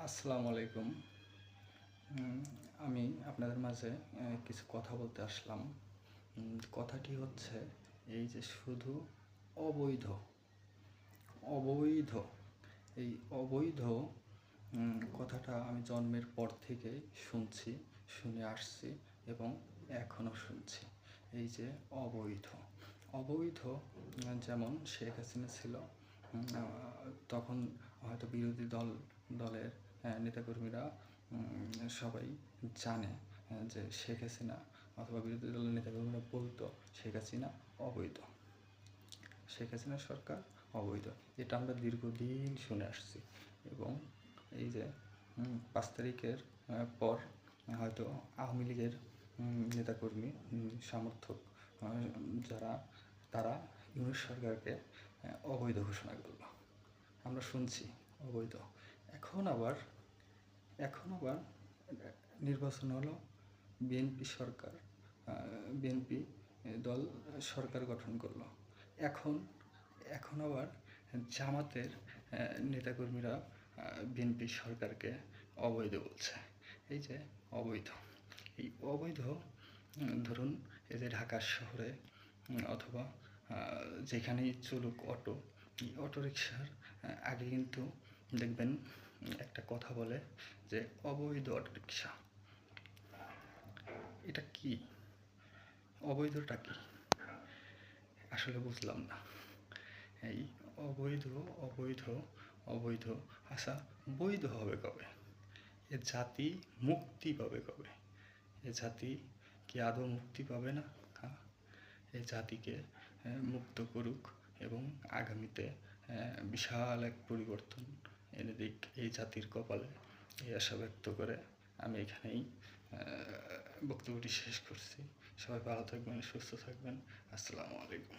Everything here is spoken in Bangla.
আসসালামু আলাইকুম। আমি আপনাদের মাঝে কিছু কথা বলতে আসলাম। কথাটি হচ্ছে এই যে শুধু অবৈধ, অবৈধ, এই অবৈধ কথাটা আমি জন্মের পর থেকেই শুনছি, শুনে আসছি এবং এখনও শুনছি। এই যে অবৈধ, অবৈধ, যেমন শেখ হাসিনা ছিল, তখন হয়তো বিরোধী দলের নেতাকর্মীরা সবাই জানে যে শেখ হাসিনা অথবা বিরোধী দলের নেতাকর্মীরা বলতো শেখ হাসিনা অবৈধ, শেখ হাসিনা সরকার অবৈধ। এটা আমরা দীর্ঘদিন শুনে আসছি এবং এই যে 5 তারিখের পর হয়তো আওয়ামী লীগের নেতাকর্মী, সমর্থক যারা, তারা ইউনূস সরকারকে অবৈধ ঘোষণা করল। আমরা শুনছি অবৈধ। এখন আবার নির্বাচন হলো, বিএনপি সরকার, বিএনপি দল সরকার গঠন করলো। এখন আবার জামাতের নেতাকর্মীরা বিএনপি সরকারকে অবৈধ বলছে। এই যে অবৈধ, এই অবৈধ, ধরুন এই যে ঢাকা শহরে অথবা যেখানেই চলুক অটো, এই অটোরিকশার আগে কিন্তু দেখবেন একটা কথা বলে যে অবৈধ অটোরিকশা। এটা কি? অবৈধটা কি? আসলে বুঝলাম না। এই অবৈধ, অবৈধ, অবৈধ, আচ্ছা বৈধ হবে কবে? এ জাতি মুক্তি পাবে কবে? এ জাতি কি আদৌ মুক্তি পাবে না? এই জাতিকে মুক্ত করুক এবং আগামীতে বিশাল এক পরিবর্তন এনে দিক এই জাতির কপালে, এই আশা ব্যক্ত করে আমি এখানেই বক্তব্যটি শেষ করছি। সবাই ভালো থাকবেন, সুস্থ থাকবেন। আসসালামু আলাইকুম।